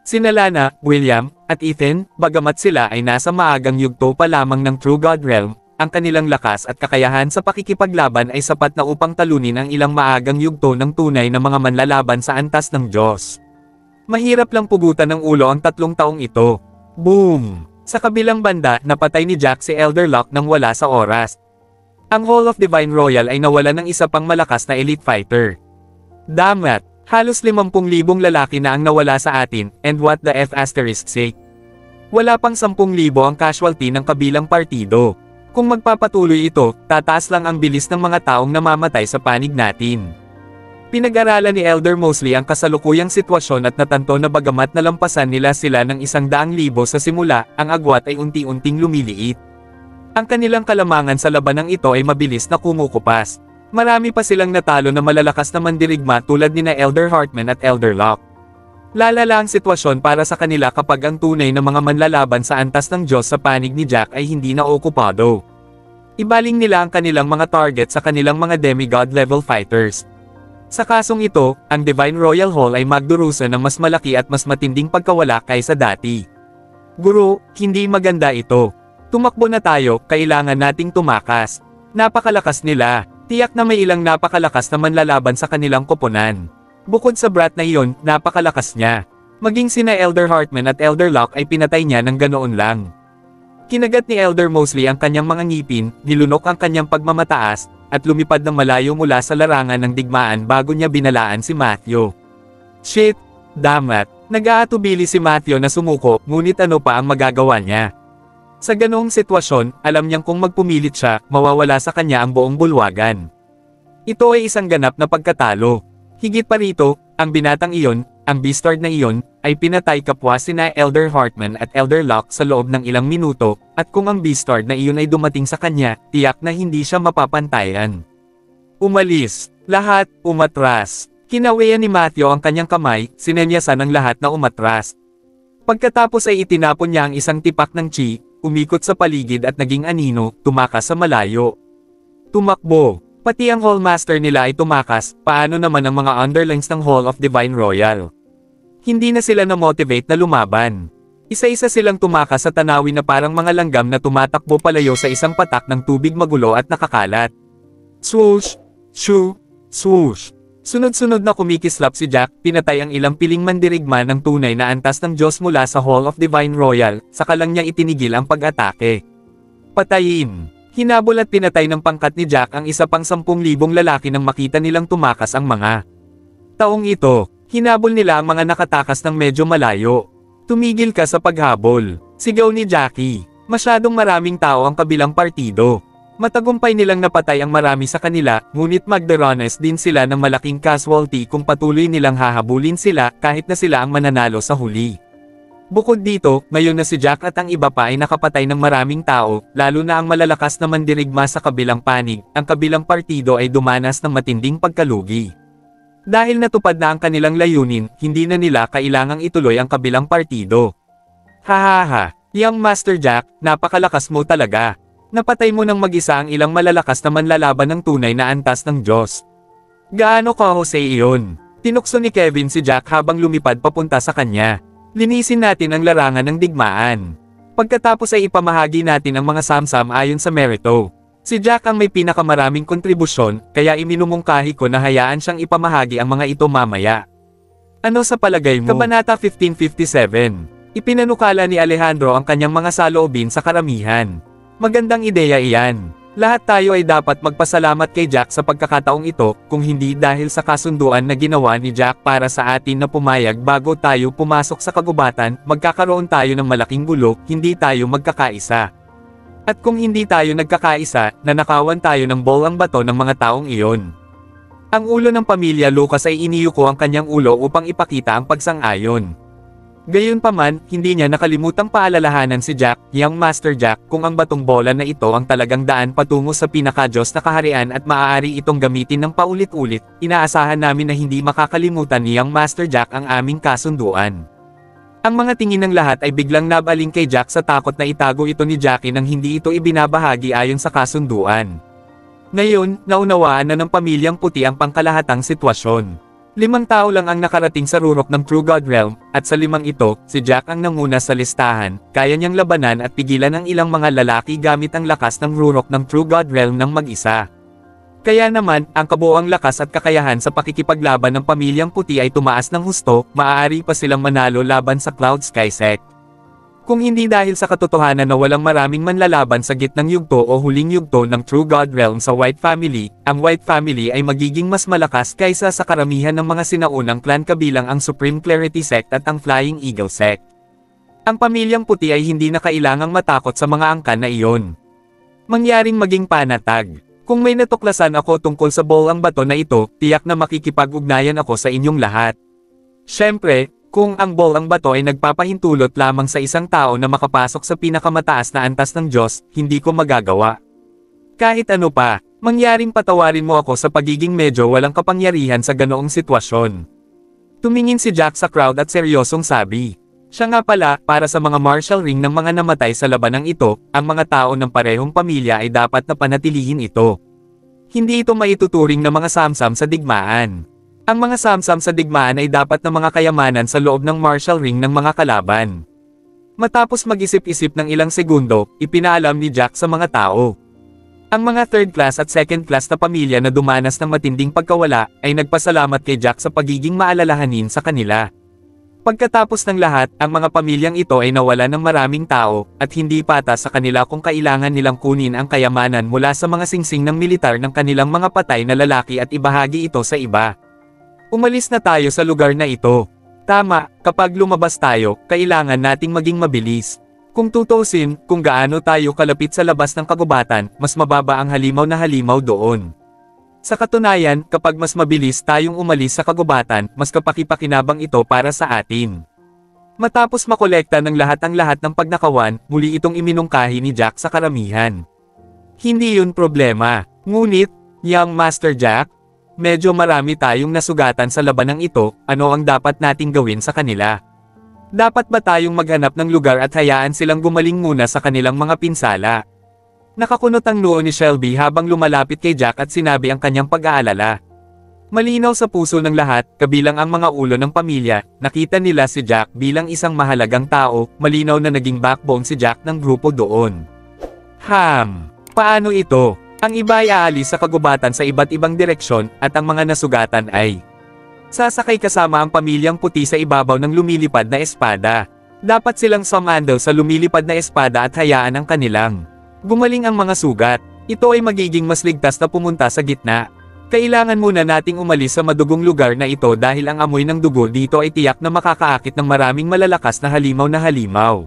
Sina Lana, William, at Ethan, bagamat sila ay nasa maagang yugto pa lamang ng True God Realm, ang kanilang lakas at kakayahan sa pakikipaglaban ay sapat na upang talunin ang ilang maagang yugto ng tunay na mga manlalaban sa antas ng Diyos. Mahirap lang pugutan ng ulo ang 3 taong ito. Boom! Sa kabilang banda, napatay ni Jack si Elder Locke nang wala sa oras. Ang Hall of Divine Royal ay nawala ng isa pang malakas na elite fighter. Damat, halos 50,000 lalaki na ang nawala sa atin, and what the sake. Wala pang 10,000 ang casualty ng kabilang partido. Kung magpapatuloy ito, tataas lang ang bilis ng mga taong namamatay sa panig natin. Pinag-aralan ni Elder Mosley ang kasalukuyang sitwasyon at natanto na bagamat nalampasan nila sila ng 100,000 sa simula, ang agwat ay unti-unting lumiliit. Ang kanilang kalamangan sa labanang ito ay mabilis na kumukupas. Marami pa silang natalo na malalakas na mandirigma tulad nina Elder Hartman at Elder Locke. Lalala ang sitwasyon para sa kanila kapag ang tunay na mga manlalaban sa antas ng Diyos sa panig ni Jack ay hindi na okupado. Ibaling nila ang kanilang mga target sa kanilang mga demigod level fighters. Sa kasong ito, ang Divine Royal Hall ay magdurusa ng mas malaki at mas matinding pagkawala kaysa dati. Guro, hindi maganda ito. Tumakbo na tayo, kailangan nating tumakas. Napakalakas nila. Tiyak na may ilang napakalakas na manlalaban sa kanilang koponan. Bukod sa brat na iyon, napakalakas niya. Maging sina Elder Hartman at Elder Locke ay pinatay niya ng ganoon lang. Kinagat ni Elder Mosley ang kanyang mga ngipin, nilunok ang kanyang pagmamataas, at lumipad ng malayo mula sa larangan ng digmaan bago niya binalaan si Matthew. Shit! Damat! Nag-aatubili si Matthew na sumuko, ngunit ano pa ang magagawa niya? Sa ganoong sitwasyon, alam niyang kung magpumilit siya, mawawala sa kanya ang buong bulwagan. Ito ay isang ganap na pagkatalo. Higit pa rito, ang binatang iyon, ang Beastard na iyon, ay pinatay kapwa sina Elder Hartman at Elder Locke sa loob ng ilang minuto, at kung ang Beastard na iyon ay dumating sa kanya, tiyak na hindi siya mapapantayan. Umalis. Lahat, umatras. Kinawian ni Matthew ang kanyang kamay, sinenyasan ng lahat na umatras. Pagkatapos ay itinapon niya ang isang tipak ng chi, umikot sa paligid at naging anino, tumakas sa malayo. Tumakbo. Pati ang Hallmaster nila ay tumakas, paano naman ang mga underlings ng Hall of Divine Royal? Hindi na sila na-motivate na lumaban. Isa-isa silang tumakas sa tanawin na parang mga langgam na tumatakbo palayo sa isang patak ng tubig magulo at nakakalat. Swoosh! Shoo! Swoosh! Sunod-sunod na kumikislap si Jack, pinatay ang ilang piling mandirigma ng tunay na antas ng Diyos mula sa Hall of Divine Royal, saka lang niya itinigil ang pag-atake. Patayin! Hinabol at pinatay ng pangkat ni Jack ang isa pang 10,000 lalaki nang makita nilang tumakas ang mga taong ito. Hinabol nila ang mga nakatakas ng medyo malayo. Tumigil ka sa paghabol. Sigaw ni Jackie. Masyadong maraming tao ang kabilang partido. Matagumpay nilang napatay ang marami sa kanila, ngunit magdaranas din sila ng malaking casualty kung patuloy nilang hahabulin sila kahit na sila ang mananalo sa huli. Bukod dito, ngayon na si Jack at ang iba pa ay nakapatay ng maraming tao, lalo na ang malalakas na mandirigma sa kabilang panig, ang kabilang partido ay dumanas ng matinding pagkalugi. Dahil natupad na ang kanilang layunin, hindi na nila kailangang ituloy ang kabilang partido. Hahaha, Young Master Jack, napakalakas mo talaga. Napatay mo ng mag-isa ang ilang malalakas na manlalaban ng tunay na antas ng Diyos. Gaano ka Jose iyon? Tinukso ni Kevin si Jack habang lumipad papunta sa kanya. Linisin natin ang larangan ng digmaan. Pagkatapos ay ipamahagi natin ang mga samsam ayon sa merito. Si Jack ang may pinakamaraming kontribusyon, kaya iminumungkahi ko na hayaan siyang ipamahagi ang mga ito mamaya. Ano sa palagay mo? Kabanata 1557. Ipinanukala ni Alejandro ang kanyang mga saloobin sa karamihan. Magandang ideya iyan. Lahat tayo ay dapat magpasalamat kay Jack sa pagkakataong ito, kung hindi dahil sa kasunduan na ginawa ni Jack para sa atin na pumayag bago tayo pumasok sa kagubatan, magkakaroon tayo ng malaking gulo, hindi tayo magkakaisa. At kung hindi tayo nagkakaisa, nanakawan tayo ng bolang bato ng mga taong iyon. Ang ulo ng pamilya Lucas ay iniyuko ang kanyang ulo upang ipakita ang pagsang-ayon. Gayunpaman, hindi niya nakalimutang paalalahanan si Jack, Young Master Jack, kung ang batong bola na ito ang talagang daan patungo sa pinaka-Diyos na kaharian at maaari itong gamitin ng paulit-ulit, inaasahan namin na hindi makakalimutan ni Young Master Jack ang aming kasunduan. Ang mga tingin ng lahat ay biglang nabaling kay Jack sa takot na itago ito ni Jackie nang hindi ito ibinabahagi ayon sa kasunduan. Ngayon, naunawaan na ng pamilyang puti ang pangkalahatang sitwasyon. 5 tao lang ang nakarating sa rurok ng True God Realm, at sa 5 ito, si Jack ang nanguna sa listahan, kaya niyang labanan at pigilan ang ilang mga lalaki gamit ang lakas ng rurok ng True God Realm ng mag-isa. Kaya naman, ang kabuoang lakas at kakayahan sa pakikipaglaban ng pamilyang puti ay tumaas ng husto, maaari pa silang manalo laban sa Cloud Sky Sect. Kung hindi dahil sa katotohanan na walang maraming manlalaban sa gitnang yugto o huling yugto ng True God Realm sa White Family, ang White Family ay magiging mas malakas kaysa sa karamihan ng mga sinaunang clan kabilang ang Supreme Clarity Sect at ang Flying Eagle Sect. Ang pamilyang puti ay hindi na kailangang matakot sa mga angkan na iyon. Mangyaring maging panatag. Kung may natuklasan ako tungkol sa bolang bato na ito, tiyak na makikipag-ugnayan ako sa inyong lahat. Siyempre, kung ang bolang bato ay nagpapahintulot lamang sa isang tao na makapasok sa pinakamataas na antas ng Diyos, hindi ko magagawa. Kahit ano pa, mangyaring patawarin mo ako sa pagiging medyo walang kapangyarihan sa ganoong sitwasyon. Tumingin si Jack sa crowd at seryosong sabi. Siya nga pala, para sa mga martial ring ng mga namatay sa labanang ito, ang mga tao ng parehong pamilya ay dapat na panatilihin ito. Hindi ito maituturing na mga samsam sa digmaan. Ang mga samsam sa digmaan ay dapat na mga kayamanan sa loob ng martial ring ng mga kalaban. Matapos mag-isip-isip ng ilang segundo, ipinaalam ni Jack sa mga tao. Ang mga third class at second class na pamilya na dumanas ng matinding pagkawala, ay nagpasalamat kay Jack sa pagiging maalalahanin sa kanila. Pagkatapos ng lahat, ang mga pamilyang ito ay nawala ng maraming tao, at hindi patas sa kanila kung kailangan nilang kunin ang kayamanan mula sa mga singsing ng militar ng kanilang mga patay na lalaki at ibahagi ito sa iba. Umalis na tayo sa lugar na ito. Tama, kapag lumabas tayo, kailangan nating maging mabilis. Kung tutusin, kung gaano tayo kalapit sa labas ng kagubatan, mas mababa ang halimaw na halimaw doon. Sa katunayan, kapag mas mabilis tayong umalis sa kagubatan, mas kapakipakinabang ito para sa atin. Matapos makolekta ng lahat ng pagnakawan, muli itong iminungkahi ni Jack sa karamihan. Hindi yun problema. Ngunit, Young Master Jack, medyo marami tayong nasugatan sa labanang ito, ano ang dapat nating gawin sa kanila? Dapat ba tayong maghanap ng lugar at hayaan silang gumaling muna sa kanilang mga pinsala? Nakakunot ang noo ni Shelby habang lumalapit kay Jack at sinabi ang kanyang pag-aalala. Malinaw sa puso ng lahat, kabilang ang mga ulo ng pamilya, nakita nila si Jack bilang isang mahalagang tao, malinaw na naging backbone si Jack ng grupo doon. Paano ito? Ang iba ay aalis sa kagubatan sa iba't ibang direksyon, at ang mga nasugatan ay sasakay kasama ang pamilyang puti sa ibabaw ng lumilipad na espada. Dapat silang sumando sa lumilipad na espada at hayaan ang kanilang gumaling ang mga sugat. Ito ay magiging mas ligtas na pumunta sa gitna. Kailangan muna nating umalis sa madugong lugar na ito dahil ang amoy ng dugo dito ay tiyak na makakaakit ng maraming malalakas na halimaw.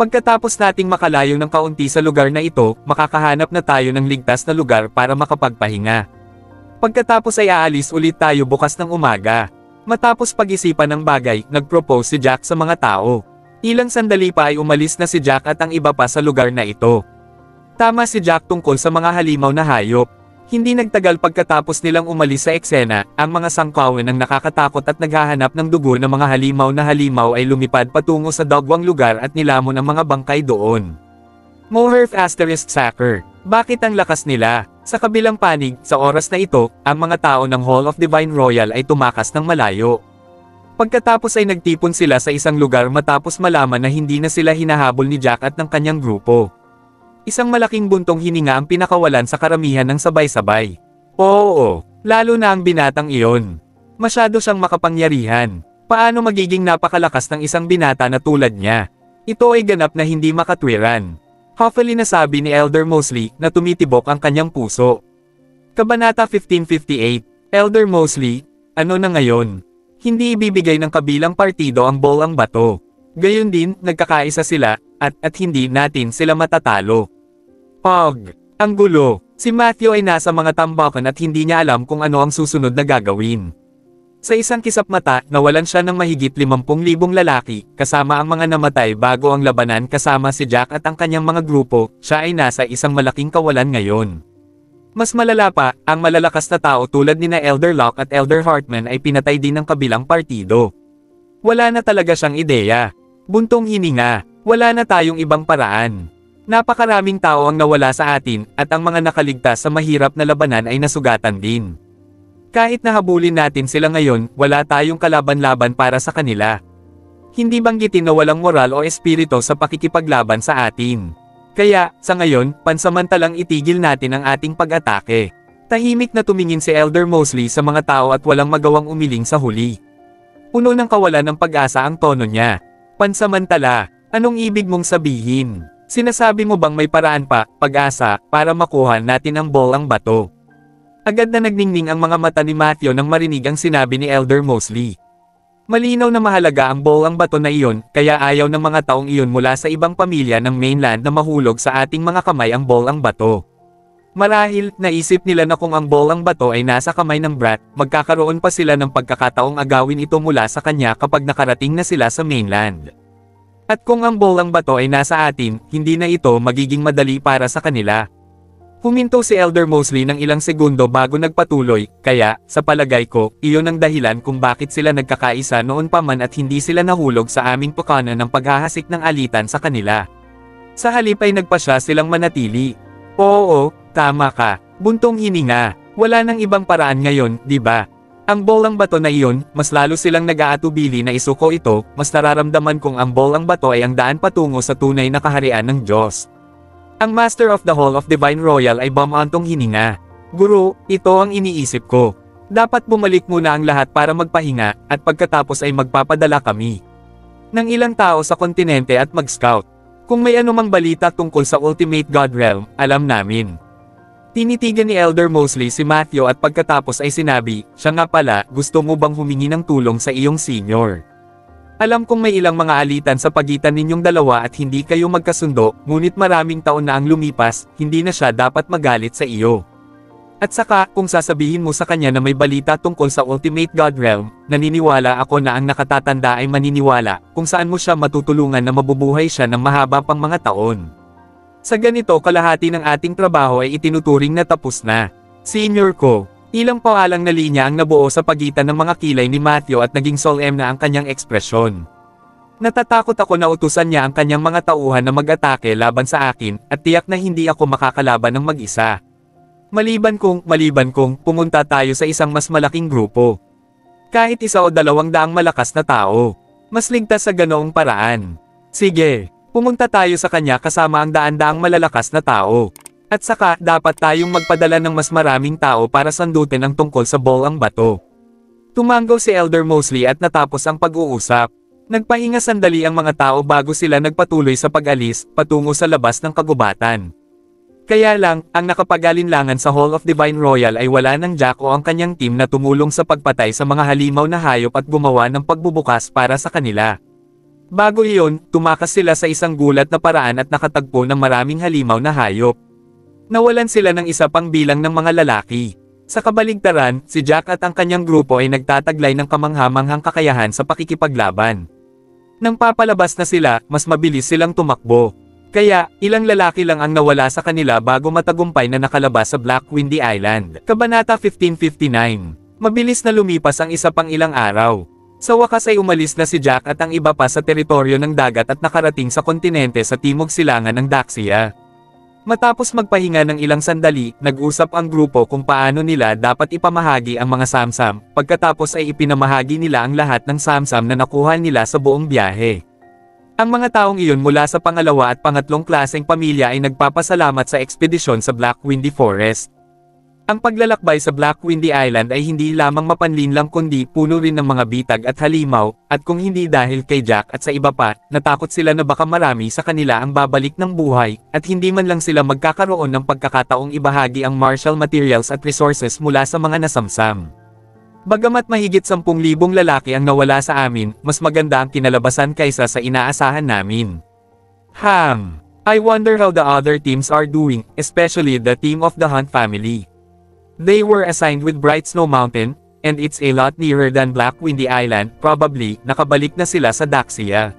Pagkatapos nating makalayo ng kaunti sa lugar na ito, makakahanap na tayo ng ligtas na lugar para makapagpahinga. Pagkatapos ay aalis ulit tayo bukas ng umaga. Matapos pag-isipan ng bagay, nag-propose si Jack sa mga tao. Ilang sandali pa ay umalis na si Jack at ang iba pa sa lugar na ito. Tama si Jack tungkol sa mga halimaw na hayop. Hindi nagtagal pagkatapos nilang umalis sa eksena, ang mga sangkawan ng nakakatakot at naghahanap ng dugo ng mga halimaw na halimaw ay lumipad patungo sa dagwang lugar at nilamon ang mga bangkay doon. Moherf *****, bakit ang lakas nila? Sa kabilang panig, sa oras na ito, ang mga tao ng Hall of Divine Royal ay tumakas ng malayo. Pagkatapos ay nagtipon sila sa isang lugar matapos malaman na hindi na sila hinahabol ni Jack at ng kanyang grupo. Isang malaking buntong hininga ang pinakawalan sa karamihan ng sabay-sabay. Oo, lalo na ang binatang iyon. Masyado siyang makapangyarihan. Paano magiging napakalakas ng isang binata na tulad niya? Ito ay ganap na hindi makatwiran. Huffily nasabi ni Elder Mosley na tumitibok ang kanyang puso. Kabanata 1558, Elder Mosley, ano na ngayon? Hindi ibibigay ng kabilang partido ang bolang bato. Gayon din, nagkakaisa sila, at hindi natin sila matatalo. Ang gulo. Si Matthew ay nasa mga tambakan at hindi niya alam kung ano ang susunod na gagawin. Sa isang kisap mata, nawalan siya ng mahigit 50,000 lalaki, kasama ang mga namatay bago ang labanan kasama si Jack at ang kanyang mga grupo, siya ay nasa isang malaking kawalan ngayon. Mas malala pa, ang malalakas na tao tulad nina Elder Locke at Elder Hartman ay pinatay din ng kabilang partido. Wala na talaga siyang ideya. Buntong hininga, wala na tayong ibang paraan. Napakaraming tao ang nawala sa atin, at ang mga nakaligtas sa mahirap na labanan ay nasugatan din. Kahit nahabulin natin sila ngayon, wala tayong kalaban-laban para sa kanila. Hindi banggitin na walang moral o espiritu sa pakikipaglaban sa atin. Kaya, sa ngayon, pansamantalang itigil natin ang ating pag-atake. Tahimik na tumingin si Elder Mosley sa mga tao at walang magawang umiling sa huli. Puno ng kawalan ng pag-asa ang tono niya. Pansamantala, anong ibig mong sabihin? Sinasabi mo bang may paraan pa, pag-asa, para makuha natin ang bolang bato? Agad na nagningning ang mga mata ni Matthew nang marinig ang sinabi ni Elder Mosley. Malinaw na mahalaga ang bolang bato na iyon, kaya ayaw ng mga taong iyon mula sa ibang pamilya ng mainland na mahulog sa ating mga kamay ang bolang bato. Marahil, naisip nila na kung ang bolang bato ay nasa kamay ng brat, magkakaroon pa sila ng pagkakataong agawin ito mula sa kanya kapag nakarating na sila sa mainland. At kung ang bolang bato ay nasa atin, hindi na ito magiging madali para sa kanila. Huminto si Elder Mosley ng ilang segundo bago nagpatuloy, kaya, sa palagay ko, iyon ang dahilan kung bakit sila nagkakaisa noon pa man at hindi sila nahulog sa aming pukana ng paghahasik ng alitan sa kanila. Sa halip ay nagpasya silang manatili. Oo, tama ka, buntong hininga, wala nang ibang paraan ngayon, di ba? Ang bolang bato na iyon, mas lalo silang nag-aatubili na isuko ito, mas nararamdaman kong ang bolang bato ay ang daan patungo sa tunay na kaharian ng Diyos. Ang Master of the Hall of Divine Royal ay bumantong hininga. Guro, ito ang iniisip ko. Dapat bumalik muna ang lahat para magpahinga, at pagkatapos ay magpapadala kami ng ilang tao sa kontinente at mag-scout. Kung may anumang balita tungkol sa Ultimate God Realm, alam namin. Tinitigan ni Elder Mosley si Matthew at pagkatapos ay sinabi, siya nga pala, gusto mo bang humingi ng tulong sa iyong senior? Alam kong may ilang mga alitan sa pagitan ninyong dalawa at hindi kayo magkasundo, ngunit maraming taon na ang lumipas, hindi na siya dapat magalit sa iyo. At saka, kung sasabihin mo sa kanya na may balita tungkol sa Ultimate God Realm, naniniwala ako na ang nakatatanda ay maniniwala, kung saan mo siya matutulungan na mabubuhay siya ng mahaba pang mga taon. Sa ganito kalahati ng ating trabaho ay itinuturing na tapos na. Senior ko, ilang pawalang na linya ang nabuo sa pagitan ng mga kilay ni Matthew at naging solemn na ang kanyang ekspresyon. Natatakot ako na utusan niya ang kanyang mga tauhan na mag-atake laban sa akin, at tiyak na hindi ako makakalaban ng mag-isa. Maliban kung pumunta tayo sa isang mas malaking grupo. Kahit isa o 200 malakas na tao. Mas ligtas sa ganoong paraan. Sige, pumunta tayo sa kanya kasama ang daan-daang malalakas na tao. At saka, dapat tayong magpadala ng mas maraming tao para sandutin ang tungkol sa bolang bato. Tumanggaw si Elder Mosley at natapos ang pag-uusap. Nagpahinga sandali ang mga tao bago sila nagpatuloy sa pag-alis, patungo sa labas ng kagubatan. Kaya lang, ang nakapag-alinlangan sa Hall of Divine Royal ay wala ng Jack o ang kanyang team na tumulong sa pagpatay sa mga halimaw na hayop at gumawa ng pagbubukas para sa kanila. Bago iyon, tumakas sila sa isang gulat na paraan at nakatagpo ng maraming halimaw na hayop. Nawalan sila ng isa pang bilang ng mga lalaki. Sa kabaligtaran, si Jack at ang kanyang grupo ay nagtataglay ng kamanghamanghang kakayahan sa pakikipaglaban. Nang papalabas na sila, mas mabilis silang tumakbo. Kaya, ilang lalaki lang ang nawala sa kanila bago matagumpay na nakalabas sa Black Windy Island. Kabanata 1559. Mabilis na lumipas ang isa pang ilang araw. Sa wakas ay umalis na si Jack at ang iba pa sa teritoryo ng dagat at nakarating sa kontinente sa timog silangan ng Daxia. Matapos magpahinga ng ilang sandali, nag-usap ang grupo kung paano nila dapat ipamahagi ang mga samsam, pagkatapos ay ipinamahagi nila ang lahat ng samsam na nakuha nila sa buong biyahe. Ang mga taong iyon mula sa pangalawa at pangatlong klaseng pamilya ay nagpapasalamat sa ekspedisyon sa Black Windy Forest. Ang paglalakbay sa Black Windy Island ay hindi lamang mapanlinlang kundi puno rin ng mga bitag at halimaw, at kung hindi dahil kay Jack at sa iba pa, natakot sila na baka marami sa kanila ang babalik ng buhay, at hindi man lang sila magkakaroon ng pagkakataong ibahagi ang martial materials at resources mula sa mga nasamsam. Bagamat mahigit 10,000 lalaki ang nawala sa amin, mas maganda ang kinalabasan kaysa sa inaasahan namin. I wonder how the other teams are doing, especially the team of the Hunt family. They were assigned with Bright Snow Mountain, and it's a lot nearer than Black Windy Island, probably, nakabalik na sila sa Daxia.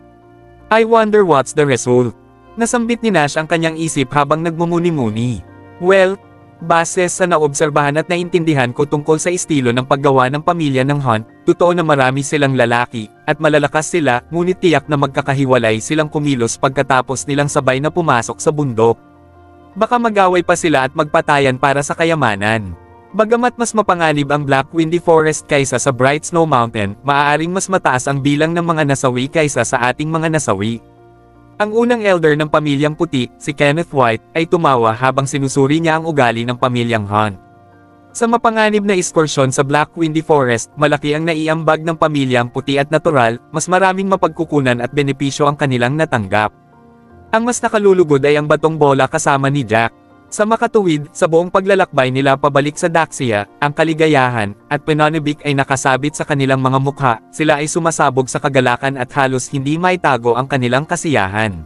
I wonder what's the result. Nasambit ni Nash ang kanyang isip habang nagmumuni-muni. Well, base sa naobserbahan at naintindihan ko tungkol sa estilo ng paggawa ng pamilya ng Hunt, totoo na marami silang lalaki, at malalakas sila, ngunit tiyak na magkakahiwalay silang kumilos pagkatapos nilang sabay na pumasok sa bundok. Baka magaway pa sila at magpatayan para sa kayamanan. Bagamat mas mapanganib ang Black Windy Forest kaysa sa Bright Snow Mountain, maaaring mas mataas ang bilang ng mga nasawi kaysa sa ating mga nasawi. Ang unang elder ng pamilyang puti, si Kenneth White, ay tumawa habang sinusuri niya ang ugali ng pamilyang Hunt. Sa mapanganib na ekskursyon sa Black Windy Forest, malaki ang naiambag ng pamilyang puti at natural, mas maraming mapagkukunan at benepisyo ang kanilang natanggap. Ang mas nakalulugod ay ang batong bola kasama ni Jack. Sa makatuwid, sa buong paglalakbay nila pabalik sa Daxia, ang kaligayahan, at pananabik ay nakasabit sa kanilang mga mukha, sila ay sumasabog sa kagalakan at halos hindi maitago ang kanilang kasiyahan.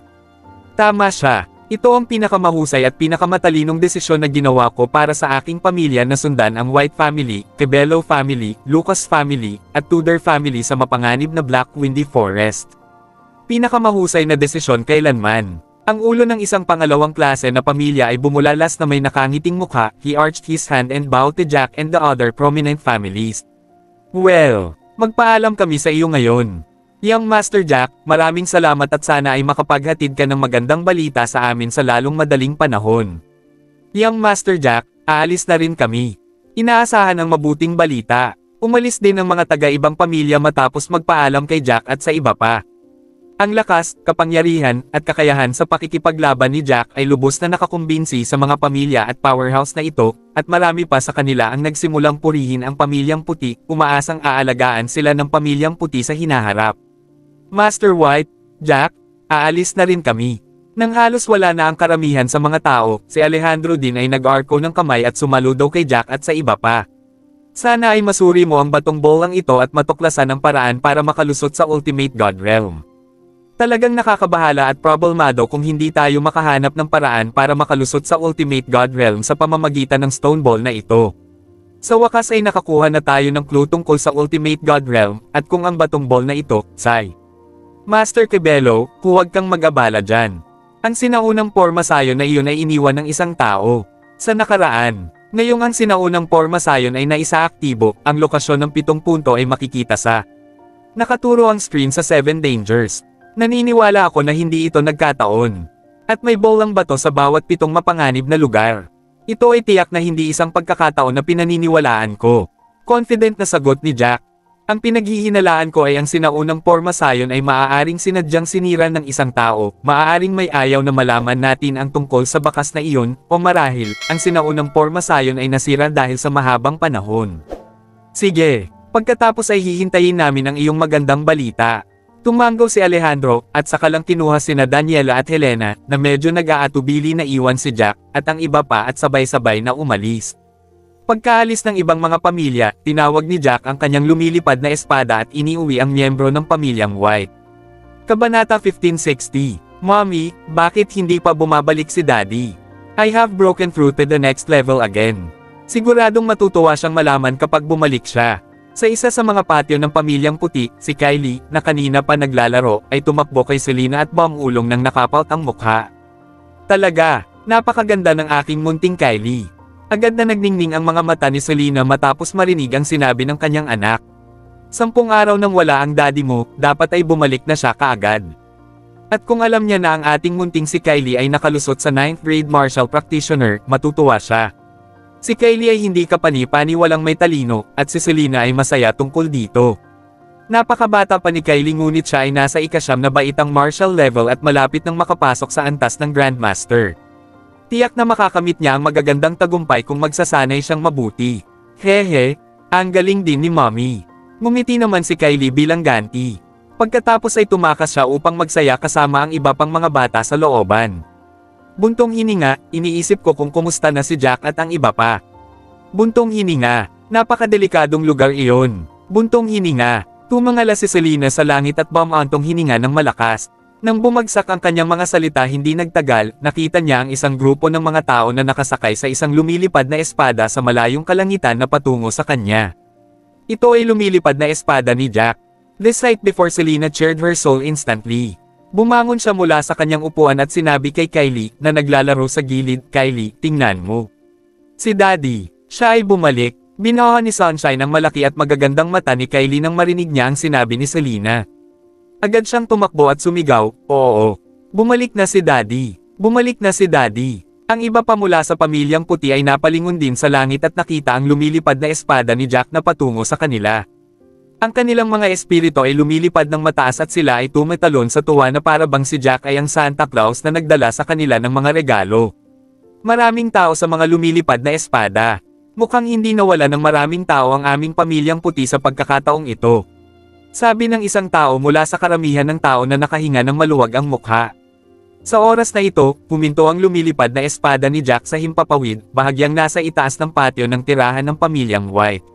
Tama siya. Ito ang pinakamahusay at pinakamatalinong desisyon na ginawa ko para sa aking pamilya na sundan ang White family, Cabello family, Lucas family, at Tudor family sa mapanganib na Black Windy Forest. Pinakamahusay na desisyon kailanman. Ang ulo ng isang pangalawang klase na pamilya ay bumulalas na may nakangiting mukha, he arched his hand and bowed to Jack and the other prominent families. Well, magpaalam kami sa iyo ngayon. Young Master Jack, maraming salamat at sana ay makapaghatid ka ng magandang balita sa amin sa lalong madaling panahon. Young Master Jack, aalis na rin kami. Inaasahan ang mabuting balita. Umalis din ang mga taga-ibang pamilya matapos magpaalam kay Jack at sa iba pa. Ang lakas, kapangyarihan, at kakayahan sa pakikipaglaban ni Jack ay lubos na nakakumbinsi sa mga pamilya at powerhouse na ito, at marami pa sa kanila ang nagsimulang purihin ang pamilyang puti, umaasang aalagaan sila ng pamilyang puti sa hinaharap. Master White, Jack, aalis na rin kami. Nang halos wala na ang karamihan sa mga tao, si Alejandro din ay nag-arko ng kamay at sumaludo kay Jack at sa iba pa. Sana ay masuri mo ang batong bolang ito at matuklasan ang paraan para makalusot sa Ultimate God Realm. Talagang nakakabahala at problemado kung hindi tayo makahanap ng paraan para makalusot sa Ultimate God Realm sa pamamagitan ng Stone Ball na ito. Sa wakas ay nakakuha na tayo ng clue tungkol sa Ultimate God Realm, at kung ang batong ball na ito, Sai. Master Kebelo, huwag kang mag-abala dyan. Ang sinaunang porma sayon na iyon ay iniwan ng isang tao. Sa nakaraan, ngayong ang sinaunang porma sayon ay naisa-aktibo, ang lokasyon ng 7 punto ay makikita sa nakaturo ang screen sa 7 dangers. Naniniwala ako na hindi ito nagkataon. At may bolang bato sa bawat 7 mapanganib na lugar. Ito ay tiyak na hindi isang pagkakataon na pinaniniwalaan ko. Confident na sagot ni Jack. Ang pinaghihinalaan ko ay ang sinaunang porma sayon ay maaaring sinadyang sinira ng isang tao, maaaring may ayaw na malaman natin ang tungkol sa bakas na iyon, o marahil, ang sinaunang porma sayon ay nasira dahil sa mahabang panahon. Sige, pagkatapos ay hihintayin namin ang iyong magandang balita. Tumanggaw si Alejandro, at saka lang kinuha sina Daniela at Helena, na medyo nag-aatubili na iwan si Jack, at ang iba pa at sabay-sabay na umalis. Pagkaalis ng ibang mga pamilya, tinawag ni Jack ang kanyang lumilipad na espada at iniuwi ang miyembro ng pamilyang White. Kabanata 1560. Mommy, bakit hindi pa bumabalik si Daddy? I have broken through to the next level again. Siguradong matutuwa siyang malaman kapag bumalik siya. Sa isa sa mga patio ng pamilyang puti, si Kylie, na kanina pa naglalaro, ay tumakbo kay Selena at bumulong ng nakapaut ang mukha. Talaga, napakaganda ng aking munting Kylie. Agad na nagningning ang mga mata ni Selena matapos marinig ang sinabi ng kanyang anak. 10 araw nang wala ang daddy mo, dapat ay bumalik na siya kaagad. At kung alam niya na ang ating munting si Kylie ay nakalusot sa 9th grade martial practitioner, matutuwa siya. Si Kylie ay hindi kapani-paniwalang may talino, at si Selena ay masaya tungkol dito. Napakabata pa ni Kylie ngunit siya ay nasa ika-9 na baitang martial level at malapit nang makapasok sa antas ng Grandmaster. Tiyak na makakamit niya ang magagandang tagumpay kung magsasanay siyang mabuti. Hehe, ang galing din ni Mommy. Ngumiti naman si Kylie bilang ganti. Pagkatapos ay tumakas siya upang magsaya kasama ang iba pang mga bata sa looban. Buntong hininga, iniisip ko kung kumusta na si Jack at ang iba pa. Buntong hininga, napakadelikadong lugar iyon. Buntong hininga, tumangala si Selena sa langit at bumantong hininga ng malakas. Nang bumagsak ang kanyang mga salita hindi nagtagal, nakita niya ang isang grupo ng mga tao na nakasakay sa isang lumilipad na espada sa malayong kalangitan na patungo sa kanya. Ito ay lumilipad na espada ni Jack. The sight before Selena cheered her soul instantly. Bumangon siya mula sa kanyang upuan at sinabi kay Kylie, na naglalaro sa gilid, Kylie, tingnan mo. Si Daddy, siya ay bumalik. Binawa ni Sunshine ang malaki at magagandang mata ni Kylie nang marinig niya ang sinabi ni Selena. Agad siyang tumakbo at sumigaw, oo. Bumalik na si Daddy. Bumalik na si Daddy. Ang iba pa mula sa pamilyang puti ay napalingon din sa langit at nakita ang lumilipad na espada ni Jack na patungo sa kanila. Ang kanilang mga espiritu ay lumilipad ng mataas at sila ay tumatalon sa tuwa na para bang si Jack ay ang Santa Claus na nagdala sa kanila ng mga regalo. Maraming tao sa mga lumilipad na espada. Mukhang hindi nawala ng maraming tao ang aming pamilyang puti sa pagkakataong ito. Sabi ng isang tao mula sa karamihan ng tao na nakahinga ng maluwag ang mukha. Sa oras na ito, puminto ang lumilipad na espada ni Jack sa himpapawid, bahagyang nasa itaas ng patio ng tirahan ng pamilyang White.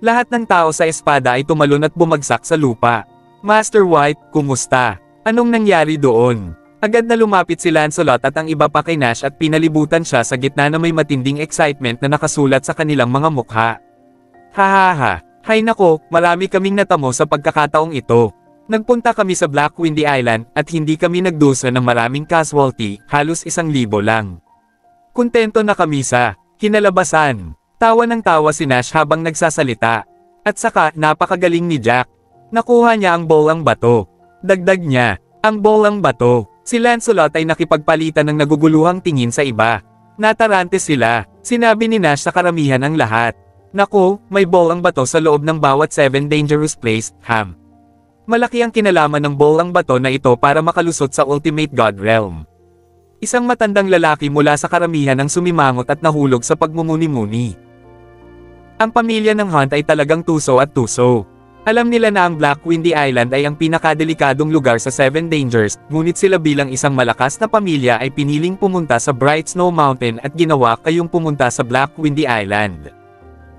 Lahat ng tao sa espada ay tumalon at bumagsak sa lupa. Master White, kumusta? Anong nangyari doon? Agad na lumapit si Lancelot at ang iba pa kay Nash at pinalibutan siya sa gitna na may matinding excitement na nakasulat sa kanilang mga mukha. Hahaha, hay nako, marami kaming natamo sa pagkakataong ito. Nagpunta kami sa Black Windy Island at hindi kami nagdusa ng maraming casualty, halos 1,000 lang. Kontento na kami sa kinalabasan. Tawa ng tawa si Nash habang nagsasalita. At saka, napakagaling ni Jack. Nakuha niya ang bolang bato. Dagdag niya, ang bolang bato. Si Lancelot ay nakipagpalitan ng naguguluhang tingin sa iba. Natarante sila, sinabi ni Nash sa karamihan ang lahat. Naku, may bolang bato sa loob ng bawat 7 dangerous place, Ham. Malaki ang kinalaman ng bolang bato na ito para makalusot sa Ultimate God Realm. Isang matandang lalaki mula sa karamihan ang sumimangot at nahulog sa pagmumuni-muni. Ang pamilya ng Hunt ay talagang tuso at tuso. Alam nila na ang Black Windy Island ay ang pinakadelikadong lugar sa Seven Dangers, ngunit sila bilang isang malakas na pamilya ay piniling pumunta sa Bright Snow Mountain at ginawa kayong pumunta sa Black Windy Island.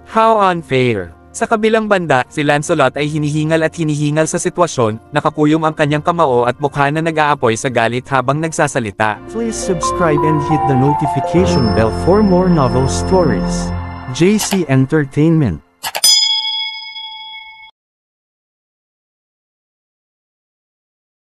How unfair! Sa kabilang banda, si Lancelot ay hinihingal sa sitwasyon, nakakuyom ang kanyang kamao at mukha na nag-aapoy sa galit habang nagsasalita. Please subscribe and hit the notification bell for more novel stories. JC Entertainment.